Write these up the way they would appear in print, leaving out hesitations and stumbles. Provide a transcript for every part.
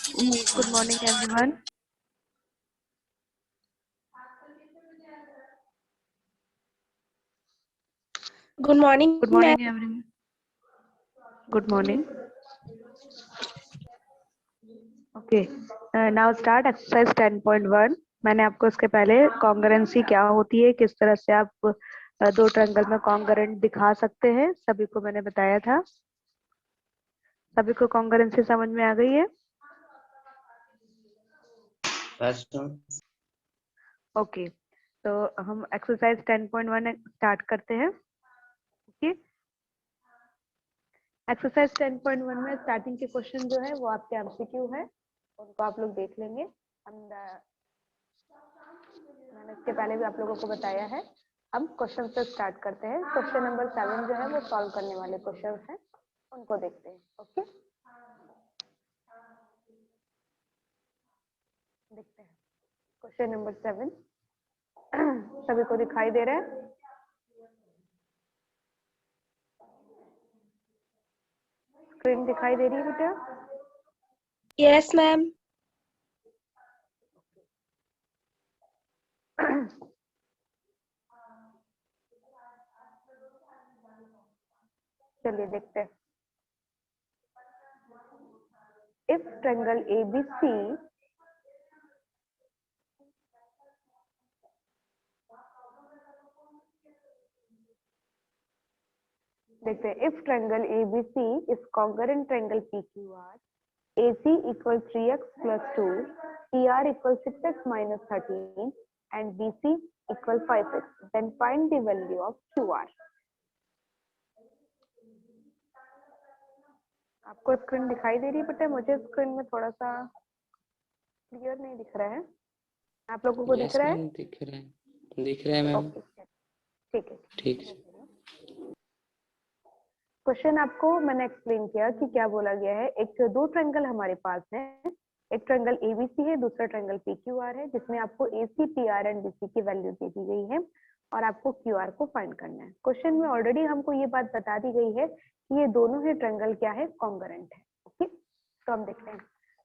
Good morning, everyone. Good morning, Good ma'am. morning, everyone. Good morning. Okay. Now start exercise 10.1. मैंने आपको इसके पहले congruency क्या होती है, किस तरह से आप दो ट्रायंगल में कॉन्ग्रुएंट दिखा सकते हैं, सभी को मैंने बताया था। सभी को कॉन्ग्रुएंसी समझ में आ गई है? ओके, तो हम एक्सरसाइज 10.1 स्टार्ट करते हैं। ओके, एक्सरसाइज 10.1 में स्टार्टिंग के क्वेश्चन जो है वो आपके एमसीक्यू है, उनको आप लोग देख लेंगे। मैंने इसके पहले भी आप लोगों को बताया है। हम क्वेश्चन से स्टार्ट करते हैं। क्वेश्चन नंबर 7 जो है वो सॉल्व करने वाले क्वेश्चन हैं, उनको देखते हैं। ओके, देखते हैं क्वेश्चन नंबर 7। सभी को दिखाई दे रहा है? स्क्रीन दिखाई दे रही है बेटा? Yes, ma'am. चलिए देखते हैं। इफ ट्रायंगल ABC देखते हैं। If triangle ABC is congruent triangle PQR, AC equals 3x plus 2, PR equals 6x minus 13, and BC equals 5x. Then find the value of QR. आपको स्क्रीन दिखाई दे रही है बेटा? मुझे स्क्रीन में थोड़ा सा क्लियर नहीं दिख रहा है। आप लोगों को दिख रहा है? दिख रहा है मैम। ठीक है, ठीक। क्वेश्चन आपको मैंने एक्सप्लेन किया कि क्या बोला गया है। एक दो ट्रायंगल हमारे पास है, एक ट्रायंगल ABC है, दूसरा ट्रायंगल PQR है, जिसमें आपको AC, PR एंड BC की वैल्यू दे दी गई है और आपको QR को फाइंड करना है। क्वेश्चन में ऑलरेडी हमको ये बात बता दी गई है कि ये दोनों ही ट्रायंगल क्या है, कॉन्ग्रुएंट है। ओके, तो हम देखते हैं।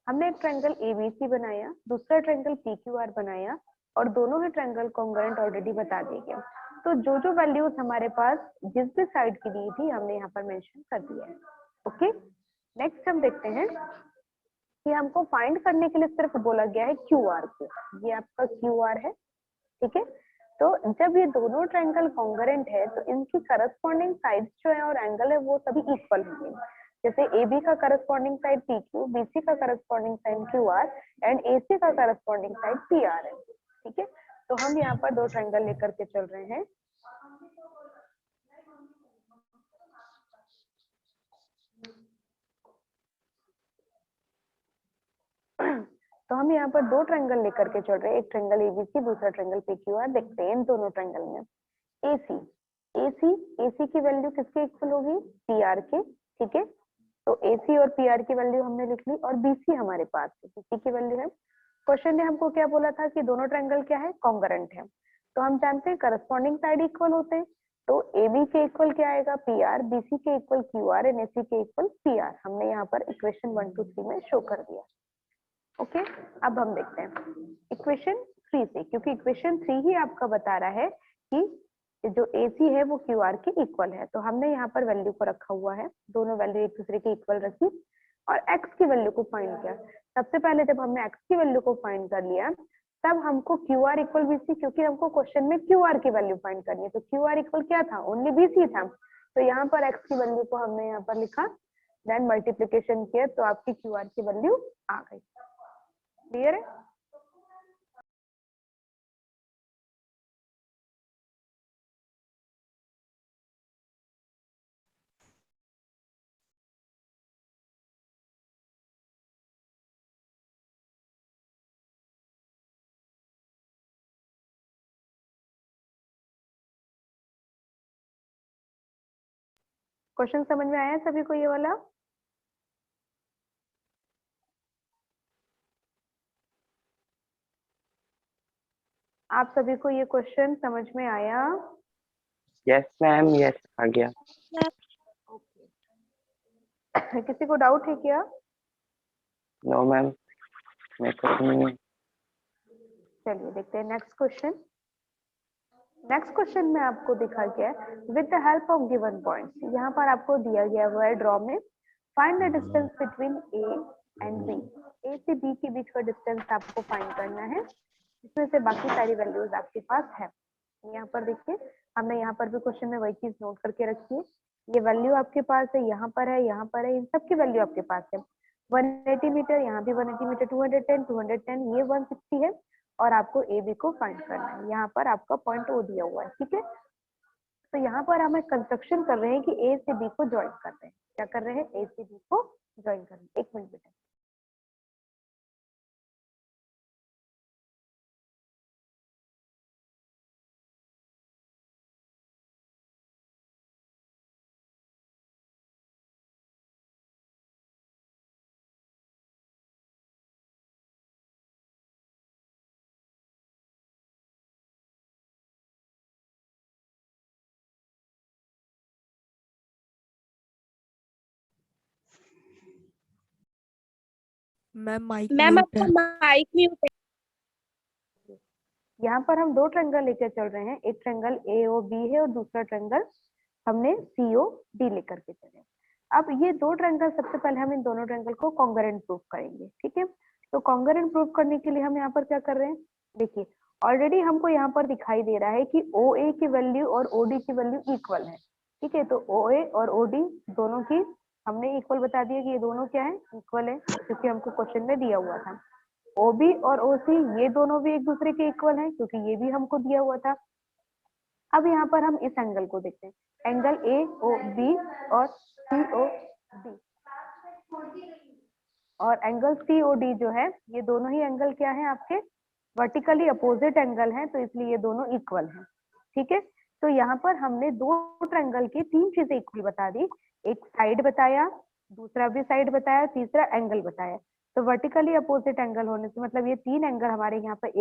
हमने एक ट्रायंगल ABC बनाया, दूसरा ट्रायंगल PQR बनाया और दोनों ही ट्रायंगल कॉन्ग्रुएंट ऑलरेडी बता दिए गए। तो जो जो वैल्यूज हमारे पास जिस भी साइड की दी थी हमने यहाँ पर मेंशन कर दिया है। ओके, नेक्स्ट हम देखते हैं कि हमको फाइंड करने के लिए सिर्फ बोला गया है QR को। ये आपका QR है, ठीक है। तो जब ये दोनों ट्रायंगल कॉन्ग्रुएंट है तो इनकी करस्पॉन्डिंग साइड्स जो है और एंगल है वो सभी इक्वल होंगे। जैसे AB का करस्पॉन्डिंग साइड PQ, BC का corresponding side QR and AC का करस्पॉन्डिंग साइड PR है, ठीक है। तो हम यहाँ पर दो ट्रायंगल लेकर के चल रहे हैं। तो हम यहाँ पर दो ट्रायंगल लेकर के चल रहे हैं, एक ट्रायंगल ABC, दूसरा ट्रायंगल PQR। देखते हैं इन दोनों ट्रायंगल में AC AC की वैल्यू किसके इक्वल होगी, PR के, ठीक है। तो AC और PR की वैल्यू हमने लिख ली और BC हमारे पास है, BC की वैल्यू है। क्वेश्चन ने हमको क्या बोला था कि दोनों ट्रायंगल क्या है, कॉन्ग्रुएंट है। तो हम जानते हैं करस्पॉन्डिंग साइड इक्वल होते हैं, तो AB के इक्वल क्या आएगा, PR, BC के इक्वल QR एंड AC के इक्वल PR। हमने यहाँ पर इक्वेशन 1 2 3 में शो कर दिया। ओके, अब हम देखते हैं इक्वेशन 3 से, क्योंकि इक्वेशन 3 ही आपका बता रहा है कि जो AC है वो QR के इक्वल है। तो हमने यहाँ पर वैल्यू को रखा हुआ है, दोनों वैल्यू एक दूसरे के इक्वल रखी और x की वैल्यू को फाइंड किया। सबसे पहले जब हमने x की वैल्यू को फाइंड कर लिया तब हमको QR इक्वल BC, क्योंकि हमको क्वेश्चन में QR की वैल्यू फाइंड करनी है, तो QR इक्वल क्या था, ओनली BC था। तो यहाँ पर x की वैल्यू को हमने यहाँ पर लिखा, देन मल्टीप्लीकेशन किया तो आपकी QR की वैल्यू आ गई। क्लियर है? क्वेश्चन समझ में आया सभी को ये वाला? आप सभी को ये क्वेश्चन समझ में आया? यस मैम, यस आ गया। ओके, किसी को डाउट है क्या? नो मैम, मेरे को तो नहीं है। चलिए देखते हैं नेक्स्ट क्वेश्चन। नेक्स्ट क्वेश्चन में आपको दिखा गया है with the help of given points. यहाँ पर आपको दिया गया हुआ है ड्रॉ में, find the distance between A and B. A से बी के बीच का डिस्टेंस आपको फाइंड करना है, इसमें से बाकी सारी वैल्यूज आपके पास है। यहाँ पर देखिए, हमने यहाँ पर भी क्वेश्चन में वही चीज नोट करके रखी है। ये वैल्यू आपके पास है, यहाँ पर है, यहाँ पर है, इन सब की वैल्यू आपके पास है। 180 मीटर, यहाँ भी 180 मीटर, 210, ये 160 है, और आपको ए बी को फाइंड करना है। यहाँ पर आपका पॉइंट ओ दिया हुआ है, ठीक है। तो यहाँ पर हम कंस्ट्रक्शन कर रहे हैं कि ए से बी को ज्वाइन कर रहे हैं। क्या कर रहे हैं? ए से बी को ज्वाइन कर रहे हैं। एक मिनट बेटा। मैम माइक मैम म्यूट आपका है। माइक म्यूट है। यहाँ पर हम दो ट्रायंगल लेकर चल रहे हैं, एक ट्रायंगल ए ओ बी है और दूसरा ट्रायंगल हमने सी ओ डी लेकर के चले। अब ये दो ट्रायंगल, सबसे पहले हम इन दोनों ट्रायंगल को कॉन्ग्रुएंट प्रूफ करेंगे, ठीक है। तो कॉन्ग्रुएंट प्रूफ करने के लिए हम यहाँ पर क्या कर रहे हैं, देखिए ऑलरेडी हमको यहाँ पर दिखाई दे रहा है कि ओ ए की वैल्यू और ओ डी की वैल्यू इक्वल है, ठीक है। तो ओ ए और ओ डी दोनों की हमने इक्वल बता दिया कि ये दोनों क्या है, इक्वल है, क्योंकि हमको क्वेश्चन में दिया हुआ था। ओबी और ओसी ये दोनों भी एक दूसरे के इक्वल हैं, क्योंकि ये भी हमको दिया हुआ था। अब यहाँ पर हम इस एंगल को देखते हैं, एंगल ए ओ बी और सी ओ डी, और एंगल सी ओ डी जो है, ये दोनों ही एंगल क्या है आपके, वर्टिकली अपोजिट एंगल हैं, तो इसलिए ये दोनों इक्वल हैं, ठीक है। तो यहाँ पर हमने दो ट्रायंगल की तीन चीजें इक्वल बता दी, एक साइड बताया, दूसरा भी साइड बताया, तीसरा एंगल बताया। तो वर्टिकली अपोजिट एंगल होने से मतलब ये तीन एंगल हमारे यहाँ पर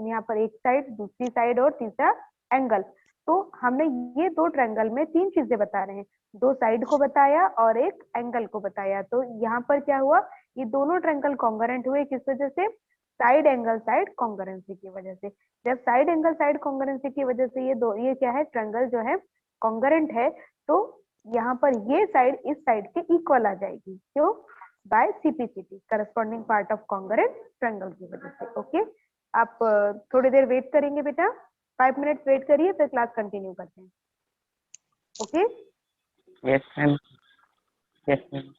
यहाँ पर एक साइड, दूसरी साइड और तीसरा एंगल। तो हमने ये दो ट्रायंगल में तीन चीजें बता रहे हैं, दो साइड को बताया और एक एंगल को बताया। तो यहाँ पर क्या हुआ, ये दोनों ट्रायंगल कॉन्ग्रुएंट हुए, किस वजह से, साइड एंगल साइड कॉन्ग्रुएंसी की वजह से। जब साइड एंगल साइड कॉन्ग्रुएंसी की वजह से ये क्या है, ट्रायंगल जो है कॉन्ग्रुएंट है, तो यहाँ पर ये साइड इस साइड के इक्वल आ जाएगी, क्यों, by CPCT, corresponding part of congruent triangle की वजह से। ओके, आप थोड़ी देर वेट करेंगे बेटा, 5 मिनट वेट करिए, फिर क्लास कंटिन्यू करते हैं। Okay, yes ma'am, yes ma'am.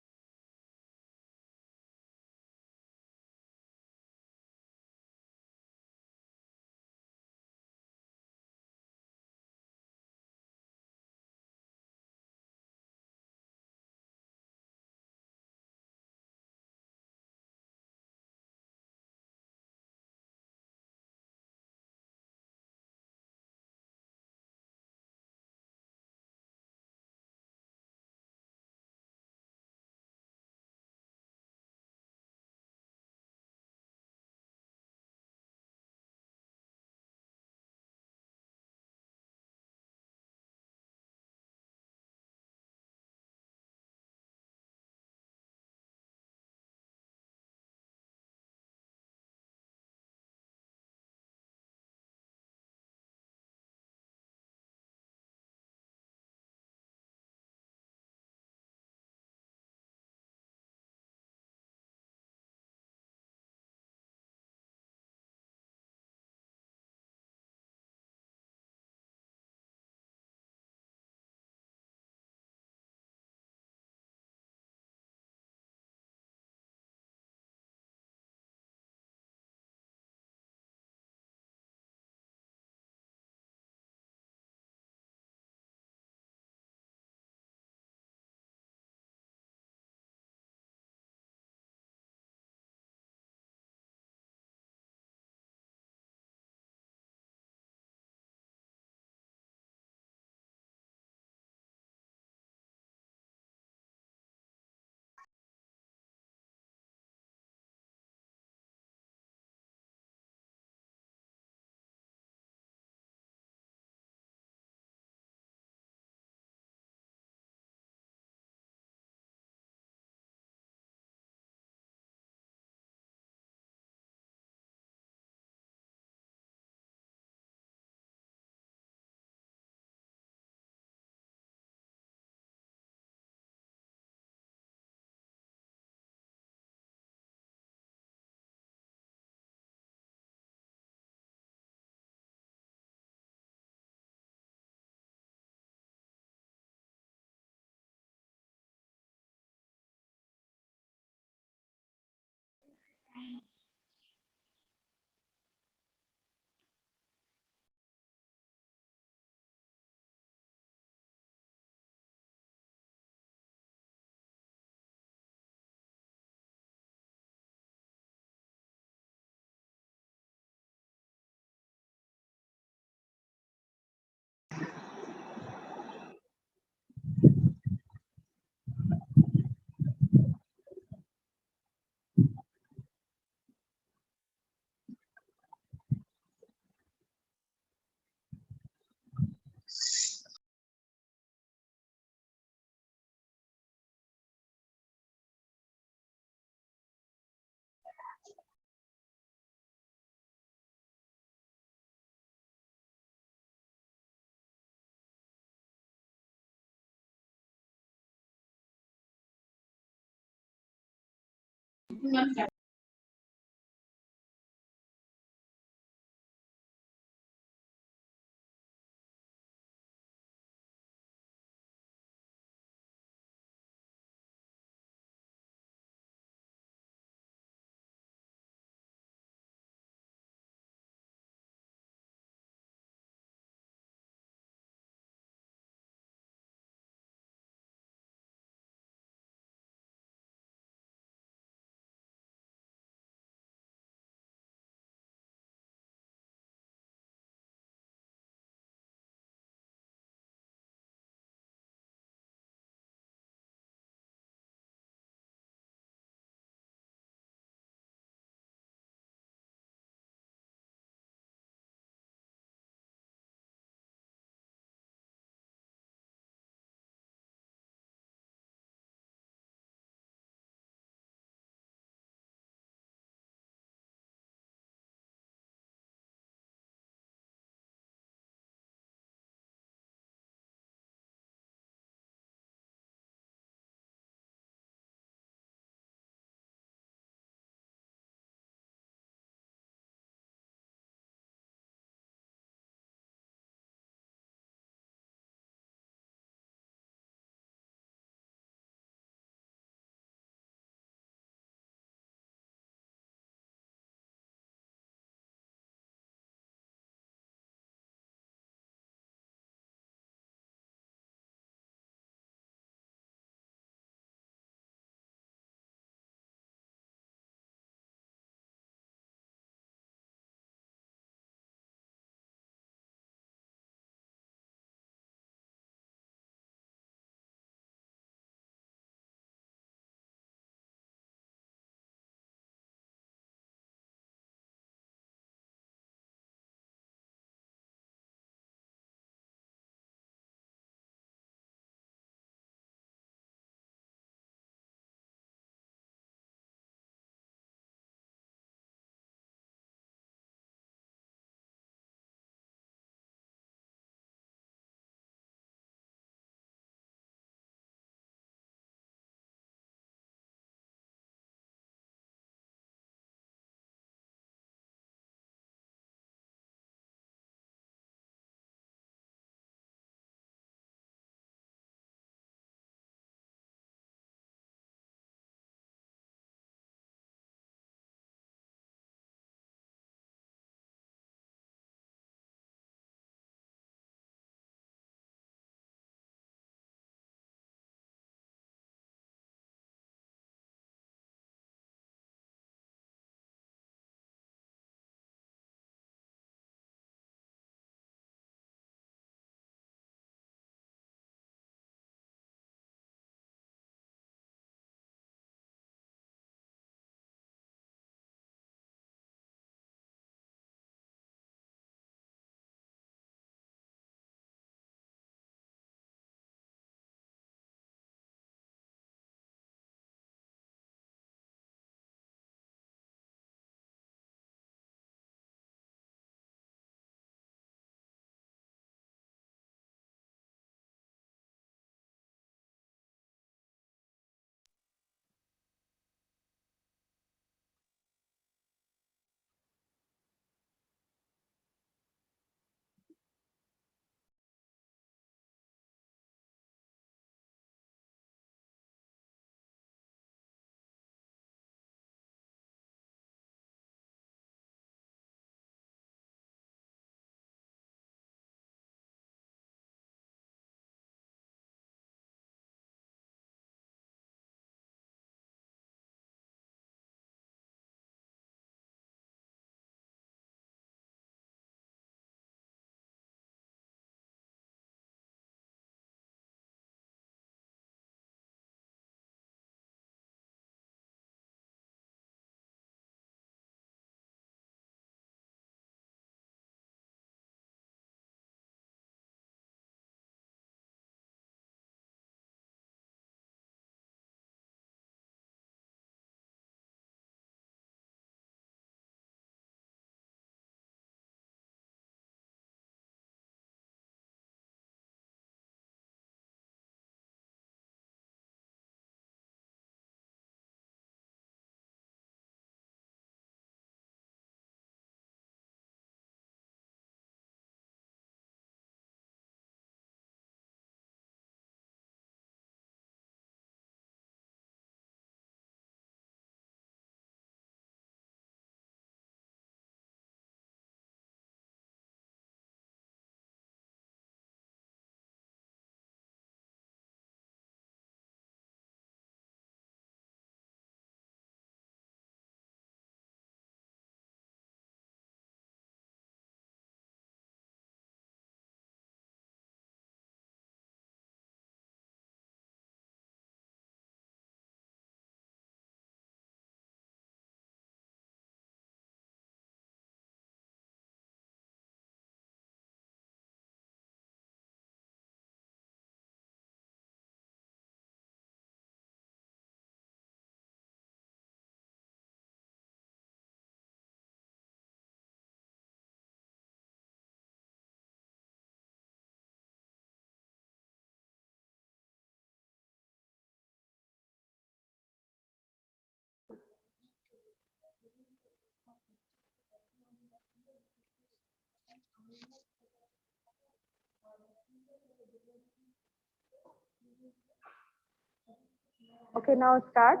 Okay, now start.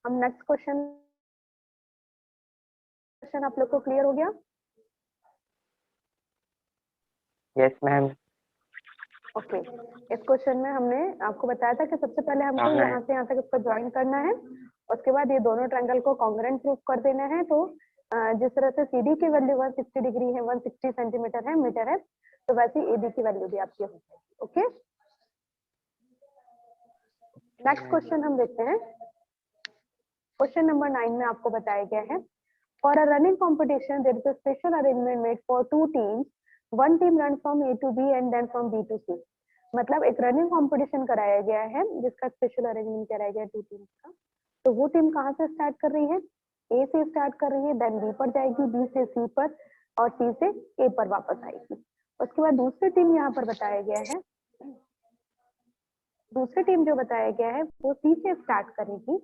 हम नेक्स्ट क्वेश्चन आप लोग को क्लियर हो गया? Yes ma'am. ओके, इस क्वेश्चन में हमने आपको बताया था कि सबसे पहले हमको हाँ, यहाँ से यहाँ तक इसको ज्वाइन करना है, उसके बाद ये दोनों ट्रायंगल को कॉन्ग्रुएंट प्रूफ कर देना है। तो जिस तरह से CD की वैल्यू 160 डिग्री है, 160 सेंटीमीटर है, मीटर है, तो वैसे AB की वैल्यू भी आपकी हो जाएगी। ओके, नेक्स्ट क्वेश्चन हम देखते हैं। क्वेश्चन नंबर 9 में आपको बताया गया है, for a running competition there is a special arrangement made for 2 teams, one team run from A to B and then from B to C। मतलब एक रनिंग कंपटीशन कराया गया है जिसका स्पेशल अरेंजमेंट कराया गया है 2 टीम्स का। तो वो टीम कहाँ से स्टार्ट कर रही है? A से स्टार्ट कर रही है, देन B पर जाएगी, B से C पर, और C से A पर वापस आएगी। उसके बाद दूसरी टीम यहाँ पर बताया गया है, दूसरी टीम जो बताया गया है वो C से स्टार्ट करेगी।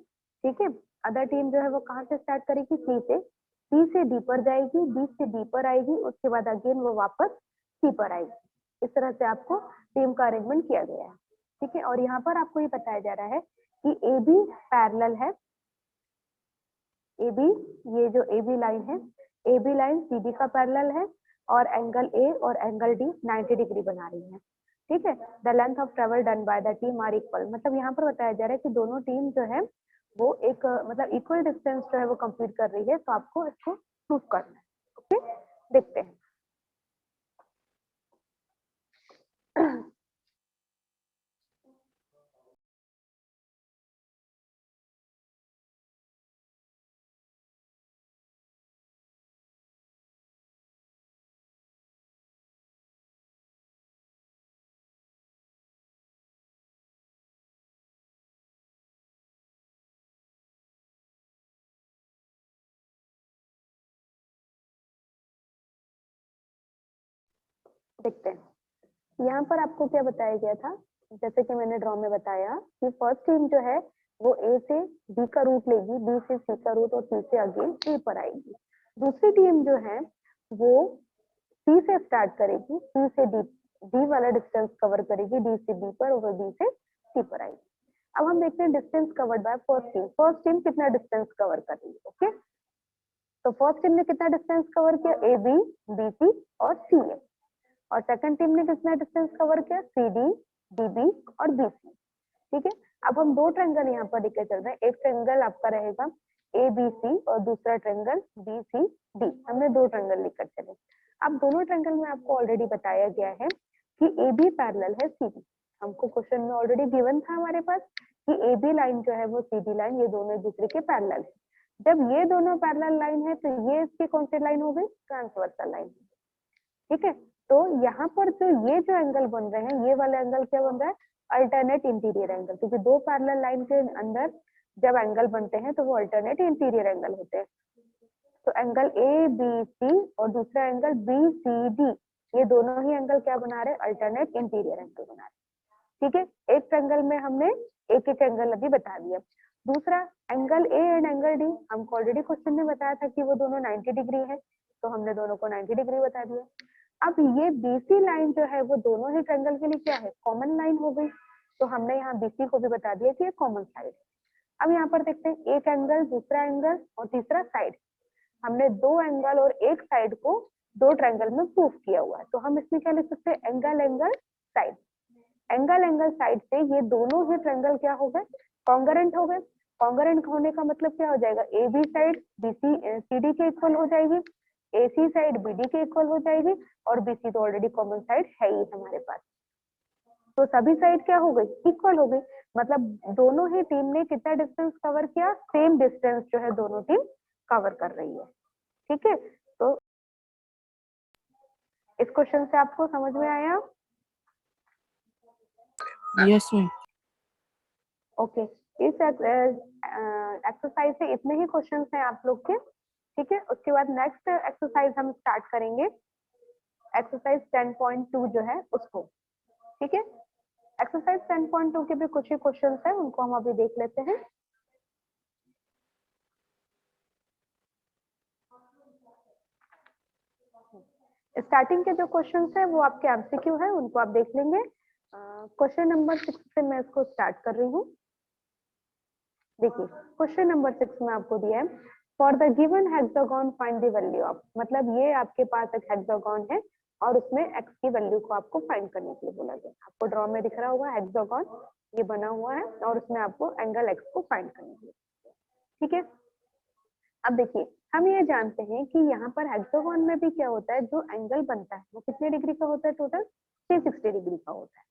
ठीक है, अदर टीम जो है वो कहाँ से स्टार्ट करेगी? C से D पर जाएगी, D से B पर आएगी, उसके बाद अगेन वो वापस C पर आएगी। इस तरह से आपको टीम का अरेंजमेंट किया गया है। ठीक है, और यहाँ पर आपको ये बताया जा रहा है कि AB पैरेलल है, AB, ये जो AB लाइन है, AB लाइन CD का पैरेलल है, और एंगल A और एंगल D 90 डिग्री बना रही है। ठीक है, the length of travel done by the team are equal. मतलब यहाँ पर बताया जा रहा है कि दोनों टीम जो है वो एक मतलब इक्वल डिस्टेंस जो है वो कंप्लीट कर रही है, तो आपको इसको प्रूफ करना है। ओके, देखते हैं। देखते हैं यहाँ पर आपको क्या बताया गया था। जैसे कि मैंने ड्रॉ में बताया कि फर्स्ट टीम जो है वो A से B का रूट लेगी, B से C का रूट, और C से अगेन A पर आएगी। दूसरी टीम जो है वो C से स्टार्ट करेगी, C से D वाला डिस्टेंस कवर करेगी, D से B पर, और B से C पर आएगी। अब हम देखते हैं distance covered by first team. First team कितना डिस्टेंस कवर कर रही है? ओके, तो फर्स्ट टीम ने कितना डिस्टेंस कवर किया? AB, BC और CA। और सेकंड टीम ने कितना डिस्टेंस कवर किया? CD, DB और BC। ठीक है, अब हम दो ट्रायंगल यहाँ पर लेकर चल रहे हैं। एक ट्रायंगल आपका रहेगा ABC और दूसरा ट्रायंगल BCD। हमने दो ट्रायंगल लेकर चले। अब दोनों ट्रायंगल में आपको ऑलरेडी बताया गया है कि AB पैरेलल है CD। हमको क्वेश्चन में ऑलरेडी गिवन था हमारे पास कि AB लाइन जो है वो CD लाइन, ये दोनों एक दूसरे के पैरेलल है। जब ये दोनों पैरेलल लाइन है तो ये इसकी कौन सी लाइन हो गई? Transversal line. ठीक है, तो यहाँ पर ये जो एंगल बन रहे हैं, ये वाला एंगल क्या बन रहा है? Alternate interior angle. क्योंकि दो पैरेलल लाइन के अंदर जब एंगल बनते हैं तो वो अल्टरनेट इंटीरियर एंगल होते हैं। तो एंगल ABC और दूसरा एंगल BCD, ये दोनों ही एंगल क्या बना रहे हैं? अल्टरनेट इंटीरियर एंगल बना रहे हैं। ठीक है, एक ट्रायंगल में हमने एक एक एंगल अभी बता दिया। दूसरा angle A and angle D, हमको ऑलरेडी क्वेश्चन में बताया था कि वो दोनों 90 डिग्री है, तो हमने दोनों को 90 डिग्री बता दिया। अब ये BC लाइन जो है वो दोनों ही ट्रायंगल के लिए क्या है? कॉमन लाइन हो गई। तो हमने यहाँ BC को भी बता दिया कि ये कॉमन साइड है। अब यहाँ पर देखते हैं एक एंगल, दूसरा एंगल और तीसरा साइड। हमने दो एंगल और एक साइड को दो ट्रायंगल में प्रूफ किया हुआ है। तो हम इसमें क्या लिख सकते हैं? Angle angle side. Angle angle side से ये दोनों ही ट्रायंगल क्या हो गए? कॉन्ग्रुएंट हो गए। कॉन्ग्रुएंट होने का मतलब क्या हो जाएगा? AB साइड BC CD के इक्वल हो जाएगी, AC साइड BD के इक्वल हो जाएगी, और BC तो ऑलरेडी कॉमन साइड है ही हमारे पास। तो सभी साइड क्या हो गई? इक्वल हो गई। मतलब दोनों ही टीम ने कितना डिस्टेंस कवर किया? सेम डिस्टेंस जो है दोनों टीम कवर कर रही है। ठीक है, तो इस क्वेश्चन से आपको समझ में आया? Yes ma'am. ओके, इस एक्सरसाइज से इतने ही क्वेश्चंस हैं आप लोग के। ठीक है, उसके बाद नेक्स्ट एक्सरसाइज हम स्टार्ट करेंगे, एक्सरसाइज 10.2 जो है उसको। ठीक है, एक्सरसाइज 10.2 के भी कुछ ही क्वेश्चंस हैं, उनको हम अभी देख लेते हैं। स्टार्टिंग के जो क्वेश्चंस है वो आपके एमसीक्यू है, उनको आप देख लेंगे। क्वेश्चन नंबर 6 से मैं इसको स्टार्ट कर रही हूँ। देखिए क्वेश्चन नंबर 6 में आपको दिया है for the given hexagon find the value of, मतलब ये आपके पास एक हेक्सागोन है और उसमें एक्स की वैल्यू को आपको फाइंड करने के लिए बोला गया। आपको ड्रॉ में दिख रहा होगा हेक्सागोन ये बना हुआ है और उसमें आपको एंगल एक्स को फाइंड करने के लिए, ठीक है। अब देखिए हम ये जानते हैं कि यहाँ पर हेक्सागोन में भी क्या होता है, जो एंगल बनता है वो कितने डिग्री का होता है, टोटल 360 डिग्री का होता है,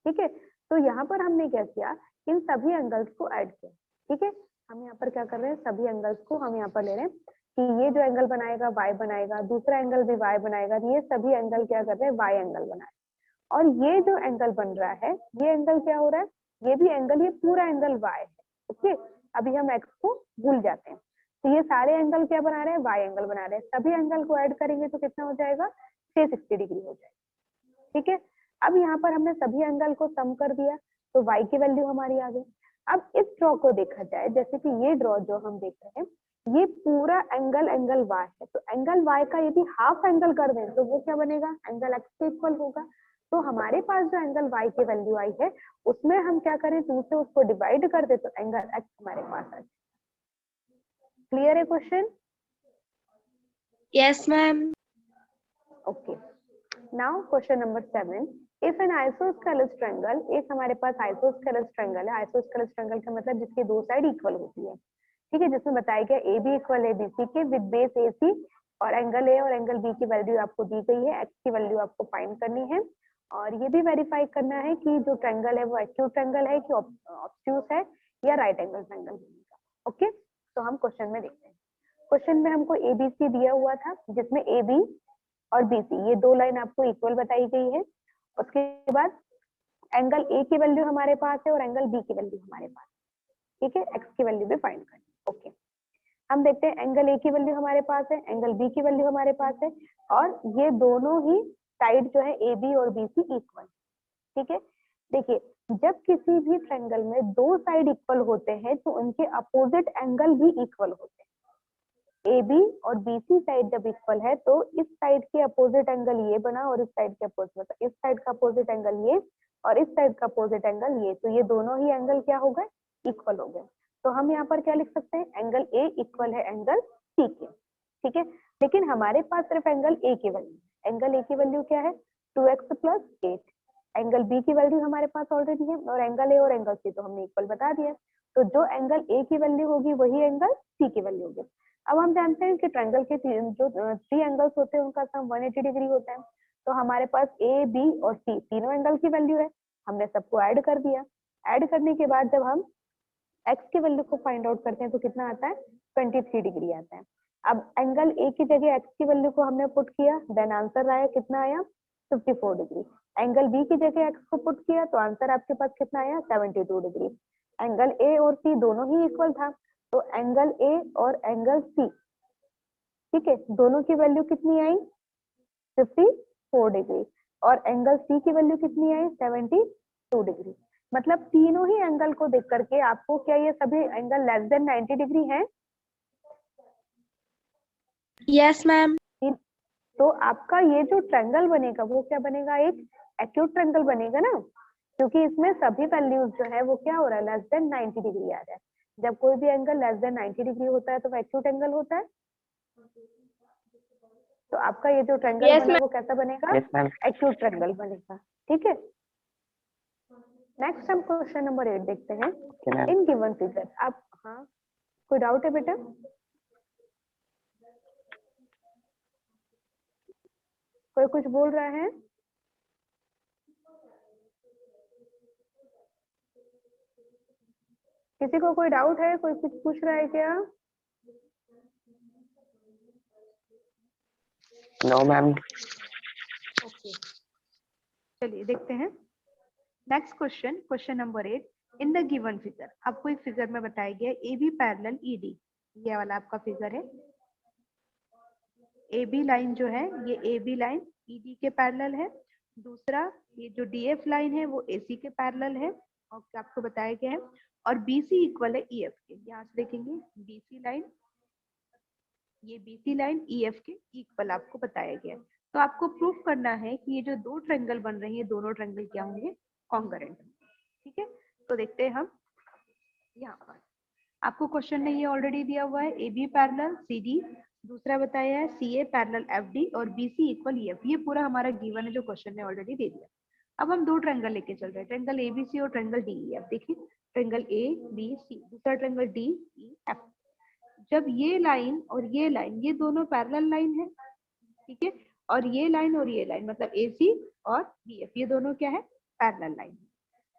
ठीक है। तो यहाँ पर हमने क्या किया, इन सभी एंगल्स को ऐड किया, ठीक है। हम यहाँ पर क्या कर रहे हैं, सभी एंगल्स को हम यहाँ पर ले रहे हैं कि ये जो एंगल बनाएगा y बनाएगा, दूसरा एंगल भी y बनाएगा, ये सभी एंगल क्या कर रहे हैं, y एंगल बना रहे हैं। और ये जो एंगल बन रहा है, ये एंगल क्या हो रहा है, ये भी एंगल, ये पूरा एंगल y है, ओके। अभी हम x को भूल जाते हैं, तो ये सारे एंगल क्या बना रहे हैं, y एंगल बना रहे हैं। सभी एंगल को ऐड करेंगे तो कितना हो जाएगा, 360 डिग्री हो जाएगा, ठीक है। अब यहाँ पर हमने सभी एंगल को सम कर दिया तो y की वैल्यू हमारी आ गई। अब इस ड्रॉ को देखा जाए, जैसे कि ये ड्रॉ जो हम देख रहे हैं, ये पूरा एंगल एंगल y है, तो एंगल y का यदि हाफ एंगल कर दें तो वो क्या बनेगा, एंगल x के इक्वल होगा। तो हमारे पास जो एंगल y की वैल्यू आई है उसमें हम क्या करें, 2 से उसको डिवाइड कर दे तो एंगल x हमारे पास आ जाए। क्लियर है question? Yes, ma'am. Okay, now question number 7, if an isosceles triangle, एक हमारे पास आइसोस्केलस ट्रायंगल है। आइसोस्केलस ट्रायंगल का मतलब जिसकी दो साइड इक्वल होती है, ठीक है, जिसमें बताया गया ए बी इक्वल है बीसी के विद बेस ए सी, और एंगल ए और एंगल बी की वैल्यू आपको दी गई है, एक्स की वैल्यू आपको फाइंड करनी है और ये भी वेरीफाई करना है कि जो ट्रायंगल है वो एक्यूट ट्रायंगल है कि ऑब्ट्यूज है या राइट एंगल ट्रायंगल बनेगा। ओके, तो हम क्वेश्चन में देखते हैं। क्वेश्चन में हमको एबीसी दिया हुआ था जिसमें ए बी और बीसी ये दो लाइन आपको इक्वल बताई गई है। उसके बाद एंगल ए की वैल्यू हमारे पास है और एंगल बी की वैल्यू हमारे पास, ठीक है, एक्स की वैल्यू भी फाइंड करनी। ओके, हम देखते हैं एंगल ए की वैल्यू हमारे पास है, एंगल बी की वैल्यू हमारे पास है और ये दोनों ही साइड जो है ए बी और बी सी इक्वल, ठीक है। देखिए जब किसी भी ट्रायंगल में दो साइड इक्वल होते हैं तो उनके अपोजिट एंगल भी इक्वल होते हैं। ए बी और बी सी साइड जब इक्वल है तो इस साइड के अपोजिट एंगल ये बना और इस साइड के अपोजिट, मतलब इस साइड का अपोजिट एंगल ये और इस साइड का अपोजिट एंगल ये, तो ये दोनों ही एंगल क्या हो गए, इक्वल हो गए। तो हम यहाँ पर क्या लिख सकते हैं, एंगल ए इक्वल है एंगल सी के, ठीक है। लेकिन हमारे पास सिर्फ एंगल ए की वैल्यू, एंगल ए की वैल्यू क्या है, 2x + 8। एंगल बी की वैल्यू हमारे पास ऑलरेडी है और एंगल ए और एंगल सी तो हमने इक्वल बता दिया, तो जो एंगल ए की वैल्यू होगी वही एंगल सी की वैल्यू होगी। अब हम जानते हैं कि ट्रायंगल के जो 3 एंगल्स होते हैं उनका सम 180 डिग्री होता है, तो हमारे पास ए बी और सी तीनों एंगल की वैल्यू है, हमने सबको ऐड कर दिया। ऐड करने के बाद जब हम एक्स की वैल्यू को फाइंड आउट करते हैं तो कितना आता है, 23 डिग्री आता है। अब एंगल ए की जगह एक्स की वैल्यू को हमने पुट किया, देन आंसर आया, कितना आया, 54 डिग्री। एंगल बी की जगह एक्स को पुट किया तो आंसर आपके पास कितना आया, 72 डिग्री। एंगल ए और सी दोनों ही इक्वल था, तो एंगल ए और एंगल सी, ठीक है, दोनों की वैल्यू कितनी आई, 54 डिग्री, और एंगल सी की वैल्यू कितनी आई, 72 डिग्री। मतलब तीनों ही एंगल को देख करके आपको क्या ये सभी एंगल लेस देन 90 डिग्री हैं? Yes, ma'am. तो आपका ये जो ट्रायंगल बनेगा वो क्या बनेगा, एक एक्यूट ट्रायंगल बनेगा ना, क्योंकि इसमें सभी वैल्यूज जो है वो क्या हो रहा है, लेस देन 90 डिग्री आ रहा है। जब कोई भी एंगल लेस देन 90 डिग्री होता है तो वो एक्यूट एंगल होता है। तो आपका ये जो ट्रायंगल Yes, बना ma'am. वो कैसा बनेगा, Yes, ma'am. एक्यूट ट्रायंगल बनेगा, ठीक है। नेक्स्ट हम क्वेश्चन नंबर 8 देखते हैं। Okay, ma'am. In given figure, आप, हाँ कोई डाउट है बेटा? कोई कुछ बोल रहा है? किसी को कोई डाउट है, कोई कुछ पूछ रहा है क्या? No, ma'am. ओके, चलिए देखते हैं next question. Question number 8, in the given figure, आपको एक फिगर में बताया गया A B parallel E D, ये वाला आपका फिगर है। ए बी लाइन जो है ये A B line E D के पैरेलल है, दूसरा ये जो डी एफ लाइन है वो ए सी के पैरेलल है और आपको बताया गया है, और बी सी इक्वल है ई एफ के। यहाँ से देखेंगे बी सी लाइन, ये B C line E F के इक्वल आपको बताया गया है। तो आपको प्रूफ करना है कि ये जो दो ट्रायंगल बन रहे हैं ये दोनों ट्रायंगल क्या होंगे, कॉन्ग्रुएंट। ठीक है, तो देखते हैं हम यहाँ पर आपको क्वेश्चन ने ये ऑलरेडी दिया हुआ है, A B parallel C D, दूसरा बताया है C A parallel F D और B C equal E F. ये पूरा हमारा गिवन है जो क्वेश्चन ने ऑलरेडी दे दिया। अब हम दो ट्रायंगल लेके चल रहे हैं, ट्रायंगल ए बी सी और ट्रायंगल डी ई एफ। देखिए ट्रायंगल ए बी सी, दूसरा ट्रायंगल डी ई एफ। जब ये लाइन और ये लाइन ये दोनों पैरेलल लाइन है, ठीक है, और ये लाइन मतलब ए सी और बी एफ ये दोनों क्या है, पैरेलल लाइन।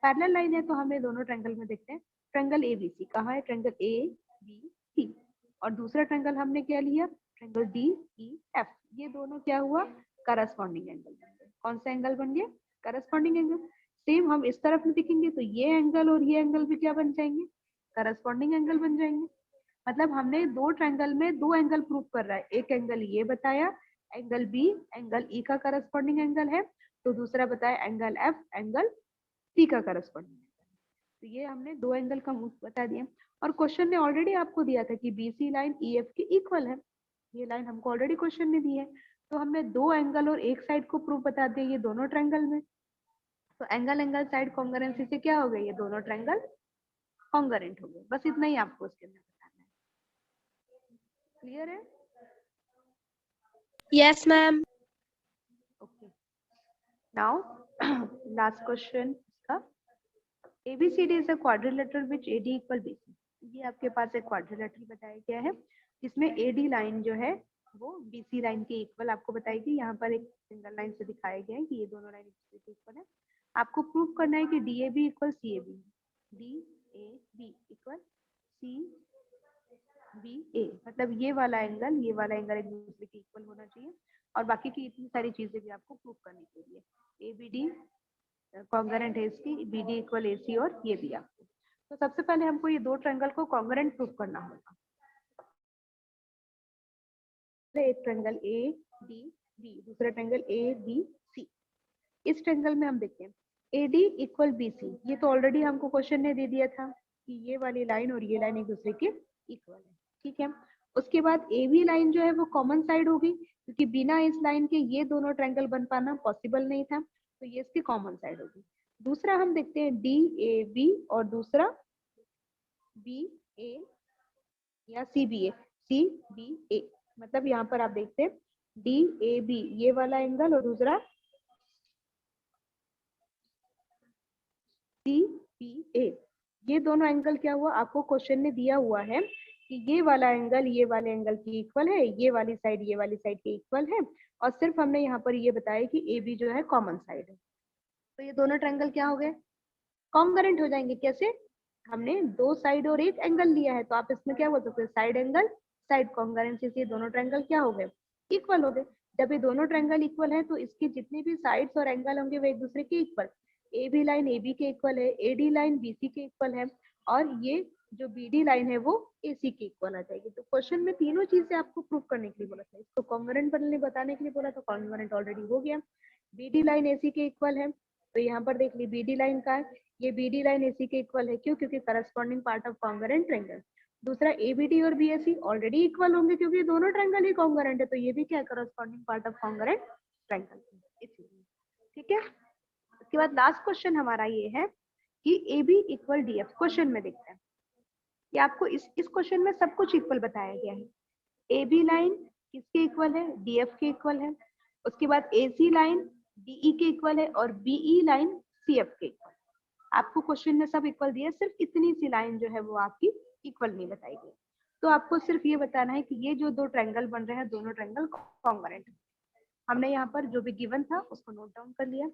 पैरेलल लाइन है तो हमें दोनों ट्रायंगल में देखते हैं। ट्रायंगल ए बी सी कहाँ है, ट्रायंगल ए बी सी, और दूसरा ट्रायंगल हमने क्या लिया, ट्रायंगल डी ई एफ। ये दोनों क्या हुआ, करस्पॉन्डिंग एंगल बन गए। कौन सा एंगल बन गया, करस्पॉन्डिंग एंगल। सेम हम इस तरफ में देखेंगे तो ये एंगल और ये एंगल भी क्या बन जाएंगे, करस्पॉन्डिंग एंगल बन जाएंगे। मतलब हमने दो ट्रायंगल में दो एंगल प्रूव कर रहा है, एक एंगल ये बताया एंगल बी एंगल ई का करस्पॉन्डिंग एंगल है, तो दूसरा बताया एंगल एफ एंगल सी का करस्पॉन्डिंग। तो ये हमने दो एंगल का बता दिया। और क्वेश्चन ने ऑलरेडी आपको दिया था कि बीसी लाइन ईएफ के इक्वल है, ये लाइन हमको ऑलरेडी क्वेश्चन ने दी है। तो हमने दो एंगल और एक साइड को प्रूफ बता दिया ये दोनों ट्रायंगल में। तो एंगल एंगल साइड कॉन्ग्रुएंसी से क्या हो गए, ये दोनों ट्रायंगल कॉन्ग्रुएंट हो गए। बस इतना ही आपको उसके अंदर बताना है। क्लियर है? Yes, ma'am. Okay, now last question का, ABCD is a quadrilateral which AD equal BC। ये आपके पास एक क्वाड्रिलेटरल बताया गया है जिसमें AD लाइन जो है वो BC लाइन के इक्वल आपको बताएगी। यहाँ पर एक सिंगल लाइन से दिखाया गया है कि ये दोनों लाइन एक दूसरे के इक्वल है। आपको प्रूव करना है कि DAB equal CAB, DAB equal CBA, मतलब ये वाला एंगल एक दूसरे के इक्वल होना चाहिए। और बाकी की इतनी सारी चीजें भी आपको प्रूव करने के लिए, ABD कॉन्ग्रुएंट है इसकी, BD इक्वल AC और ये भी आपको। तो सबसे पहले हमको ये दो ट्रायंगल को कॉन्ग्रुएंट प्रूफ करना होगा। एक ट्रायंगल ADB, दूसरा ट्रायंगल ABC। इस ट्रायंगल में हम देखते हैं AD इक्वल BC, ये तो ऑलरेडी हमको क्वेश्चन ने दे दिया था कि ये वाली लाइन और ये लाइन एक दूसरे के इक्वल है। ठीक है, उसके बाद AB लाइन जो है वो कॉमन साइड होगी, क्योंकि बिना इस लाइन के ये दोनों ट्रायंगल बन पाना पॉसिबल नहीं था, तो ये इसकी कॉमन साइड होगी। दूसरा हम देखते हैं DAB और दूसरा BA या CBA, मतलब यहाँ पर आप देखते हैं DAB ये वाला एंगल और दूसरा CBA, ये दोनों एंगल क्या हुआ, आपको क्वेश्चन ने दिया हुआ है कि ये वाला एंगल ये वाले एंगल की इक्वल है, ये वाली साइड के इक्वल है, और सिर्फ हमने यहाँ पर ये बताया कि AB जो है कॉमन साइड है। तो ये दोनों ट्रायंगल क्या हो गए, कॉन्ग्रुएंट हो जाएंगे। कैसे, हमने दो साइड और एक एंगल लिया है, तो आप इसमें क्या बोल सकते हैं, साइड एंगल साइड कॉन्ग्रुएंसी से दोनों ट्रायंगल क्या हो गए, इक्वल हो गए। जब ये दोनों ट्रायंगल इक्वल है तो इसकी जितनी भी साइड्स और एंगल होंगे वो एक दूसरे के इक्वल। AB लाइन AB के इक्वल है, AD लाइन BC के इक्वल है, और ये जो BD लाइन है वो AC के इक्वल आ जाएगी। तो क्वेश्चन में तीनों चीजें आपको प्रूव करने के लिए बोला था, इसको कॉन्ग्रुएंट बताने के लिए बोला, तो कॉन्ग्रुएंट ऑलरेडी हो गया। BD लाइन AC के इक्वल है, तो यहाँ पर देख ली BD लाइन का है, ये BD लाइन AC के इक्वल है, क्यों, क्योंकि corresponding part of congruent triangle. दूसरा ABD और BAC ऑलरेडी इक्वल होंगे क्योंकि दोनों ट्रायंगल ही कॉन्ग्रुएंट है, तो ये भी क्या है, corresponding part of congruent triangle. ठीक है, उसके बाद लास्ट क्वेश्चन हमारा ये है कि AB इक्वल DF। क्वेश्चन में देखते हैं, ये आपको इस क्वेश्चन में सब कुछ इक्वल बताया गया है। AB लाइन किसके इक्वल है, DF के इक्वल है। उसके बाद AC लाइन DE के इक्वल है और BE लाइन CF के इक्वल। आपको क्वेश्चन में सब इक्वल दिया, सिर्फ इतनी सी लाइन जो है वो आपकी इक्वल नहीं बताई गई। तो आपको सिर्फ ये बताना है कि ये जो दो ट्रायंगल बन रहे हैं दोनों ट्रायंगल कॉन्ग्रुएंट। हमने यहाँ पर जो भी गिवन था उसको नोट डाउन कर लिया।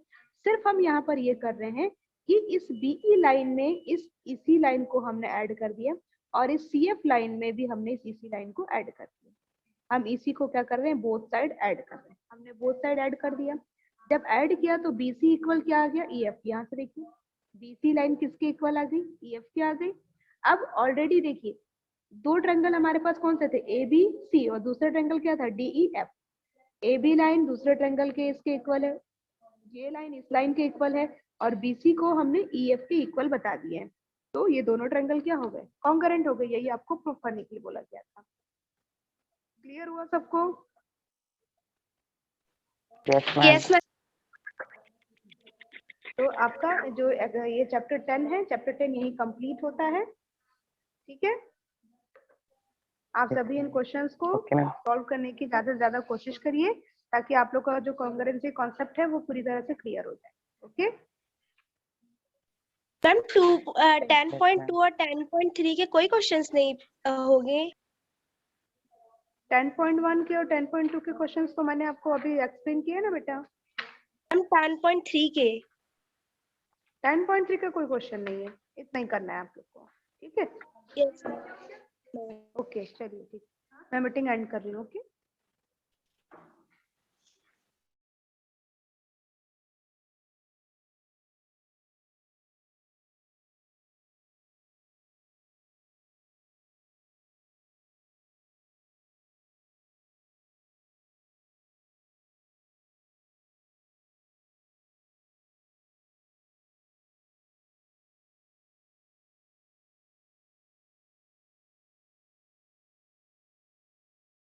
सिर्फ हम यहाँ पर ये कर रहे हैं कि इस BE लाइन में इस EC लाइन को हमने ऐड कर दिया, और इस CF लाइन में भी हमने इस EC लाइन को ऐड कर दिया। हम EC को क्या कर रहे हैं, बोथ साइड ऐड कर रहे हैं। हमने बोथ साइड ऐड कर दिया। जब ऐड किया तो BC इक्वल क्या आ गया, EF। यहाँ से देखिए BC लाइन किसके इक्वल आ गई, EF के आ गई। अब ऑलरेडी देखिए दो ट्रायंगल हमारे पास कौन से थे, ABC, और दूसरा ट्रायंगल क्या था, DEF। AB लाइन दूसरे ट्रायंगल के इसके इक्वल है, ये लाइन इस लाइन के इक्वल है, और BC को हमने EF के इक्वल बता दिए हैं। तो ये दोनों ट्रायंगल क्या हो गए, कॉन्ग्रुएंट हो गए। यही आपको प्रूफ करने के लिए बोला गया था। क्लियर हुआ सबको? Yes, ma'am. Yes, ma'am. तो आपका जो ये चैप्टर 10 है, चैप्टर 10 यही कंप्लीट होता है। ठीक है, आप सभी इन क्वेश्चंस को Okay, ma'am. सॉल्व करने की ज्यादा से ज्यादा कोशिश करिए, ताकि आप लोग का जो कॉन्ग्रुएंसी कॉन्सेप्ट है वो पूरी तरह से क्लियर हो जाए। Okay, ma'am 10.2 ma'am. और 10.3 के कोई क्वेश्चंस नहीं होंगे? 10.1 के और 10.2 के क्वेश्चंस तो मैंने आपको अभी एक्सप्लेन किया ना बेटा। मैम 10.3 के। 10.3 का कोई क्वेश्चन नहीं है, इतना ही करना है आप लोग को। ठीक है, यस। ओके चलिए ठीक, मैं मीटिंग एंड कर रही हूँ। ओके।